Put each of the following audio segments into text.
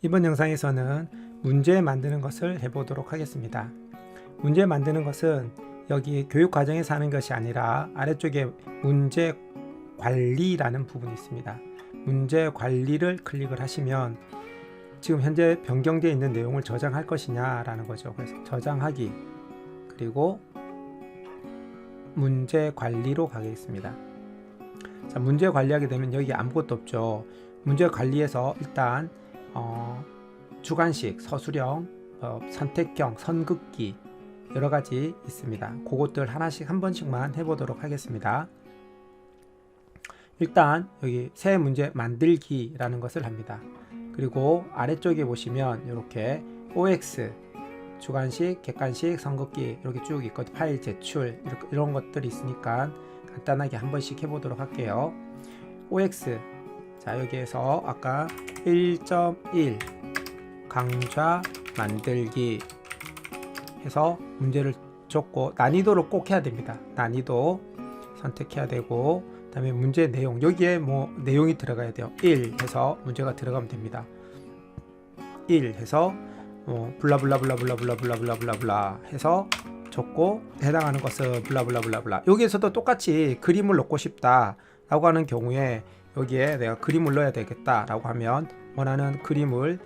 이번 영상에서는 문제 만드는 것을 해보도록 하겠습니다. 문제 만드는 것은 여기 교육 과정에서 하는 것이 아니라 아래쪽에 문제 관리라는 부분이 있습니다. 문제 관리를 클릭을 하시면 지금 현재 변경되어 있는 내용을 저장할 것이냐 라는 거죠. 그래서 저장하기, 그리고 문제 관리로 가겠습니다. 자, 문제 관리하게 되면 여기 아무것도 없죠. 문제 관리에서 일단 주관식, 서술형, 선택형, 선긋기 여러가지 있습니다. 그것들 하나씩 한 번씩만 해보도록 하겠습니다. 일단 여기 새 문제 만들기라는 것을 합니다. 그리고 아래쪽에 보시면 이렇게 OX, 주관식, 객관식, 선긋기 이렇게 쭉 있고 파일 제출 이런 것들이 있으니까 간단하게 한 번씩 해보도록 할게요. OX, 자 여기에서 아까 1.1 강좌 만들기 해서 문제를 줬고 난이도를 꼭 해야 됩니다. 난이도 선택해야 되고, 그 다음에 문제 내용, 여기에 뭐 내용이 들어가야 돼요. 1 해서 문제가 들어가면 됩니다. 1 해서 블라블라블라블라블라블라블라 해서 줬고, 해당하는 것은 블라블라블라블라. 여기에서도 똑같이 그림을 넣고 싶다 라고 하는 경우에 여기에 내가 그림을 넣어야 되겠다 라고 하면 원하는 그림을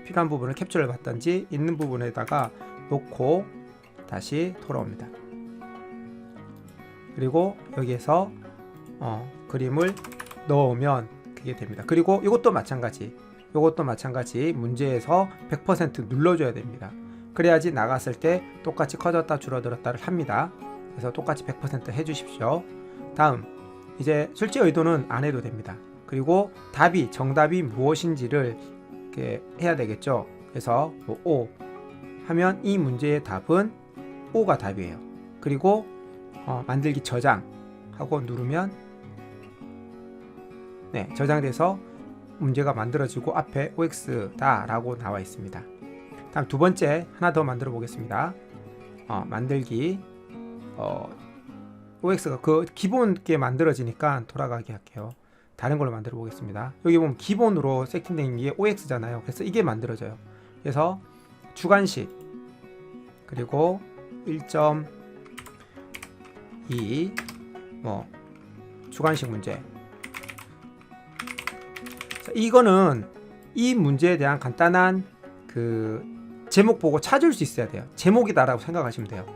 필요한 부분을 캡처를 받든지 있는 부분에다가 놓고 다시 돌아옵니다. 그리고 여기에서 그림을 넣으면 그게 됩니다. 그리고 이것도 마찬가지, 문제에서 100% 눌러줘야 됩니다. 그래야지 나갔을 때 똑같이 커졌다 줄어들었다를 합니다. 그래서 똑같이 100% 해주십시오. 다음, 이제 출제 의도는 안 해도 됩니다. 그리고 정답이 무엇인지를 이렇게 해야 되겠죠. 그래서 O 하면 이 문제의 답은 O가 답이에요. 그리고 만들기 저장하고 누르면 저장돼서 문제가 만들어지고 앞에 OX다 라고 나와 있습니다. 다음 두 번째 하나 더 만들어 보겠습니다. 만들기 OX가 그 기본게 만들어지니까 돌아가게 할게요. 다른 걸로 만들어 보겠습니다. 여기 보면 기본으로 세팅된 게 OX잖아요. 그래서 이게 만들어져요. 그래서 주관식, 그리고 1.2 주관식 문제. 자, 이거는 이 문제에 대한 간단한 그 제목 보고 찾을 수 있어야 돼요. 제목이다라고 생각하시면 돼요.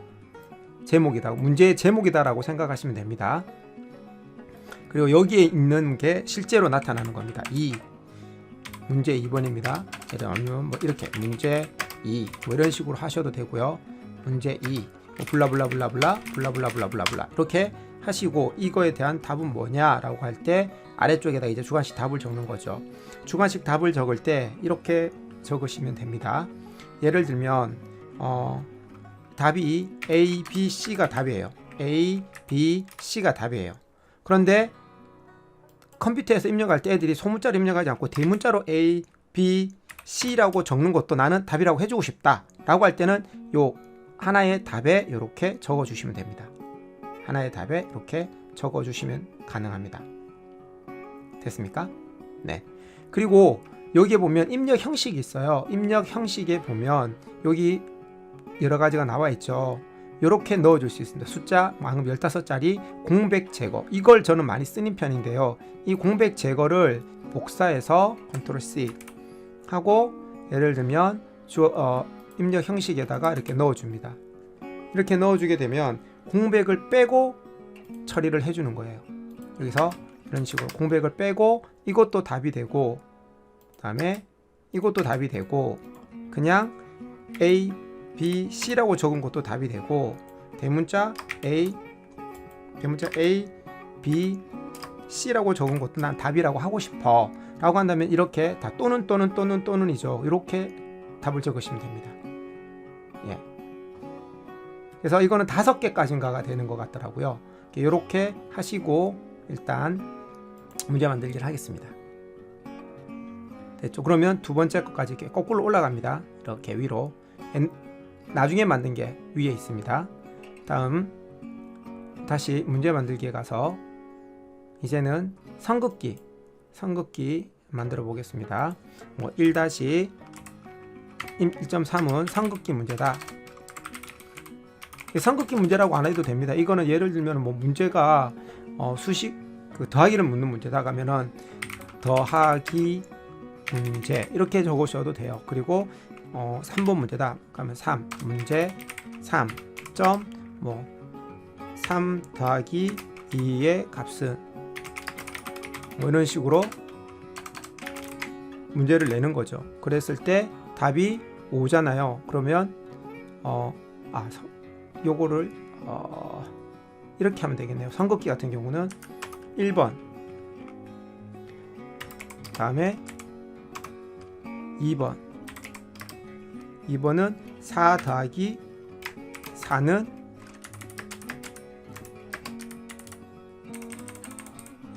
문제의 제목이다라고 생각하시면 됩니다. 그리고 여기에 있는 게 실제로 나타나는 겁니다. 문제 2번입니다. 예를 들면 이렇게 문제 2 이런 식으로 하셔도 되고요. 문제 2 블라블라블라블라 이렇게 하시고, 이거에 대한 답은 뭐냐라고 할 때 아래쪽에다 이제 주관식 답을 적는 거죠. 주관식 답을 적을 때 이렇게 적으시면 됩니다. 예를 들면 답이 A, B, C가 답이에요. A, B, C가 답이에요. 그런데 컴퓨터에서 입력할 때 애들이 소문자로 입력하지 않고 대문자로 A, B, C라고 적는 것도 나는 답이라고 해주고 싶다 라고 할 때는 요 하나의 답에 이렇게 적어주시면 됩니다. 하나의 답에 이렇게 적어주시면 가능합니다. 됐습니까? 네. 그리고 여기에 보면 입력 형식이 있어요. 입력 형식에 보면 여기 여러 가지가 나와 있죠. 이렇게 넣어줄 수 있습니다. 숫자 방금 15자리 공백 제거, 이걸 저는 많이 쓰는 편인데요. 이 공백 제거를 복사해서 Ctrl C 하고, 예를 들면 입력 형식에다가 이렇게 넣어줍니다. 이렇게 넣어주게 되면 공백을 빼고 처리를 해주는 거예요. 여기서 이런 식으로 공백을 빼고 이것도 답이 되고, 그 다음에 이것도 답이 되고, 그냥 A, B, C라고 적은 것도 답이 되고, 대문자 A, B, C라고 적은 것도 난 답이라고 하고 싶어 라고 한다면 이렇게 다 또는이죠. 이렇게 답을 적으시면 됩니다. 그래서 이거는 5개까지인가가 되는 것 같더라고요. 이렇게 하시고 일단 문제 만들기를 하겠습니다. 됐죠? 그러면 두 번째 것까지 이렇게 거꾸로 올라갑니다. 이렇게 위로. 나중에 만든 게 위에 있습니다. 다음 다시 문제 만들기에 가서 이제는 선긋기 만들어 보겠습니다. 뭐 1-1.3은 삼극기 문제다. 삼극기 문제라고 안 해도 됩니다. 이거는 예를 들면 뭐 문제가 수식 더하기를 묻는 문제다 가면은 더하기 문제 이렇게 적으셔도 돼요. 그리고 3번 문제다 그러면 3 문제 3 점 뭐 3 더하기 2의 값은 뭐 이런 식으로 문제를 내는 거죠. 그랬을 때 답이 5잖아요. 그러면 요거를 이렇게 하면 되겠네요. 삼극기 같은 경우는 1번 다음에 2번은 4 더하기 4는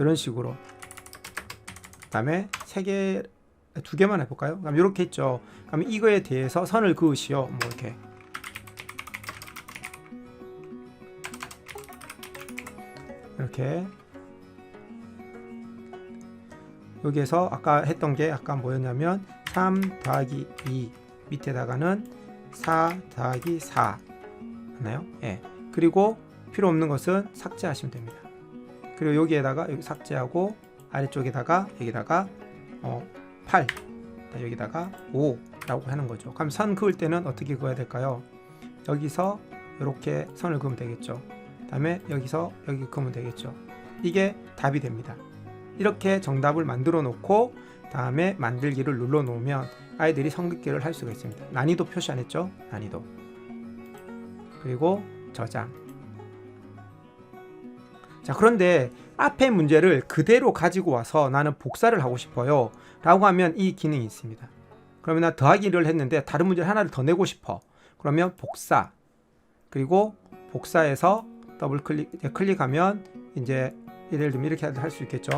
이런 식으로 다음에 2개만 해볼까요? 그럼 이렇게 있죠. 그럼 이거에 대해서 선을 그으시오. 뭐 이렇게 여기에서 아까 했던 게 아까 뭐였냐면 3 더하기 2 밑에다가는 4 더하기 4 맞나요? 예. 그리고 필요 없는 것은 삭제하시면 됩니다. 그리고 여기에다가 여기 삭제하고 아래쪽에다가 여기다가 8 여기다가 5 라고 하는 거죠. 그럼 선 그을 때는 어떻게 그어야 될까요? 여기서 이렇게 선을 그으면 되겠죠. 다음에 여기서 여기 그으면 되겠죠. 이게 답이 됩니다. 이렇게 정답을 만들어 놓고 다음에 만들기를 눌러 놓으면 아이들이 삼극기를 할 수가 있습니다. 난이도 표시 안 했죠? 난이도. 그리고 저장. 자, 그런데 앞에 문제를 그대로 가지고 와서 나는 복사를 하고 싶어요 라고 하면 이 기능이 있습니다. 그러면 나 더하기를 했는데 다른 문제를 하나를 더 내고 싶어. 그러면 복사. 그리고 복사해서 더블 클릭하면 이제 예를 들면 이렇게 할 수 있겠죠.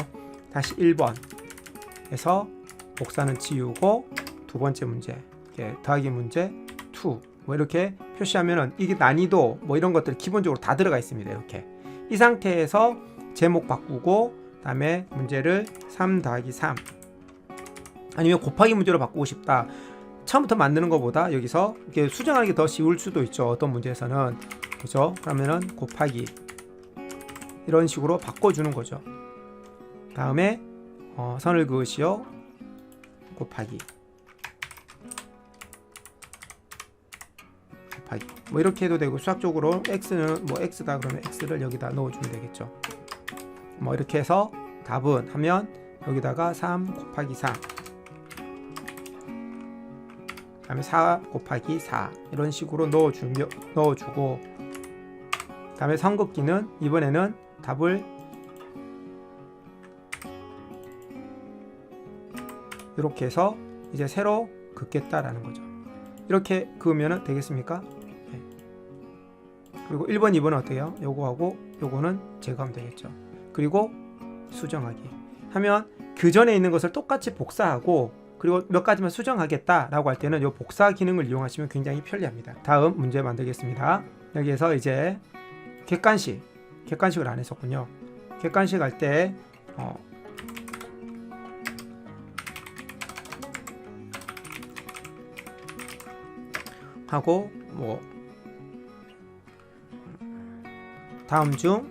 다시 1번에서 복사는 지우고 두 번째 문제 더하기 문제 2 뭐 이렇게 표시하면은 이게 난이도 뭐 이런 것들 기본적으로 다 들어가 있습니다. 이렇게 이 상태에서 제목 바꾸고 다음에 문제를 3 더하기 3 아니면 곱하기 문제로 바꾸고 싶다. 처음부터 만드는 것보다 여기서 이렇게 수정하는 게 더 쉬울 수도 있죠. 어떤 문제에서는 그죠? 그러면은 곱하기 이런 식으로 바꿔주는 거죠. 다음에 선을 그으시오 곱하기 뭐 이렇게 해도 되고 수학적으로 x는 뭐 x다 그러면 x를 여기다 넣어주면 되겠죠. 뭐 이렇게 해서 답은 하면 여기다가 3 곱하기 4 다음에 4 곱하기 4 이런 식으로 넣어주고 다음에 삼극기는 이번에는 답을 이렇게 해서 이제 새로 긋겠다라는 거죠. 이렇게 그으면 되겠습니까? 네. 그리고 1번, 2번은 어때요? 요거하고 요거는 제거하면 되겠죠. 그리고 수정하기 하면 그 전에 있는 것을 똑같이 복사하고 그리고 몇 가지만 수정하겠다라고 할 때는 요 복사 기능을 이용하시면 굉장히 편리합니다. 다음 문제 만들겠습니다. 여기에서 이제 객관식을 안 했었군요. 객관식 할 때 하고 뭐 다음 중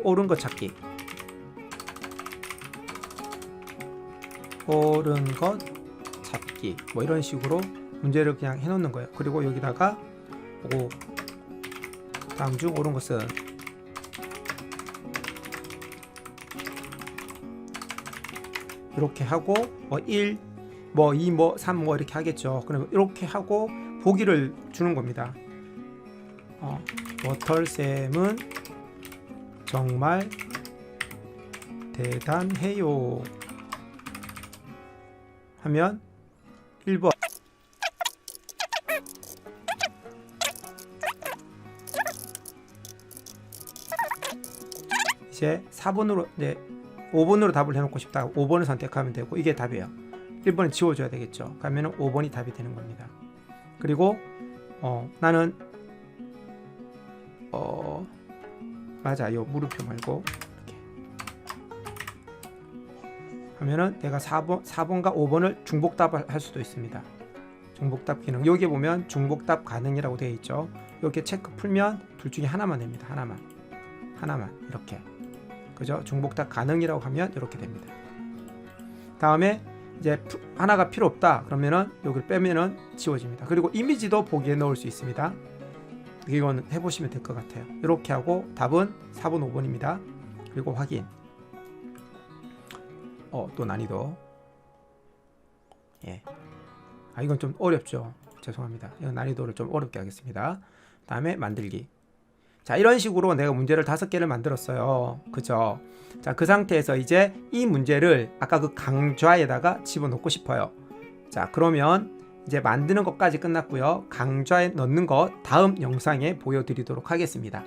옳은 것 찾기 옳은 것 찾기 뭐 이런 식으로 문제를 그냥 해놓는 거예요. 그리고 여기다가 5 다음 중 옳은 것은 이렇게 하고 뭐 1, 뭐 2, 뭐 3, 뭐 이렇게 하겠죠. 그럼 이렇게 하고 보기를 주는 겁니다. 워털쌤은 정말 대단해요 하면 1번 이제 4번으로 5번으로 답을 해놓고 싶다. 5번을 선택하면 되고 이게 답이에요. 1번은 지워줘야 되겠죠. 그러면 5번이 답이 되는 겁니다. 그리고 나는 맞아 요 물음표 말고 이렇게 하면은 내가 4번과 5번을 중복답을 할 수도 있습니다. 중복답 기능. 여기 보면 중복답 가능이라고 되어 있죠. 이렇게 체크 풀면 둘 중에 하나만 됩니다. 하나만 이렇게. 그죠? 중복답 가능이라고 하면 이렇게 됩니다. 다음에 이제 하나가 필요 없다 그러면은 여기를 빼면은 지워집니다. 그리고 이미지도 보기에 넣을 수 있습니다. 이건 해보시면 될 것 같아요. 이렇게 하고 답은 4번 5번입니다. 그리고 확인. 또 난이도. 예. 이건 좀 어렵죠. 죄송합니다. 이건 난이도를 좀 어렵게 하겠습니다. 다음에 만들기. 자, 이런 식으로 내가 문제를 5개를 만들었어요. 그죠? 자, 그 상태에서 이제 이 문제를 아까 그 강좌에다가 집어넣고 싶어요. 자, 그러면 이제 만드는 것까지 끝났고요. 강좌에 넣는 것 다음 영상에 보여드리도록 하겠습니다.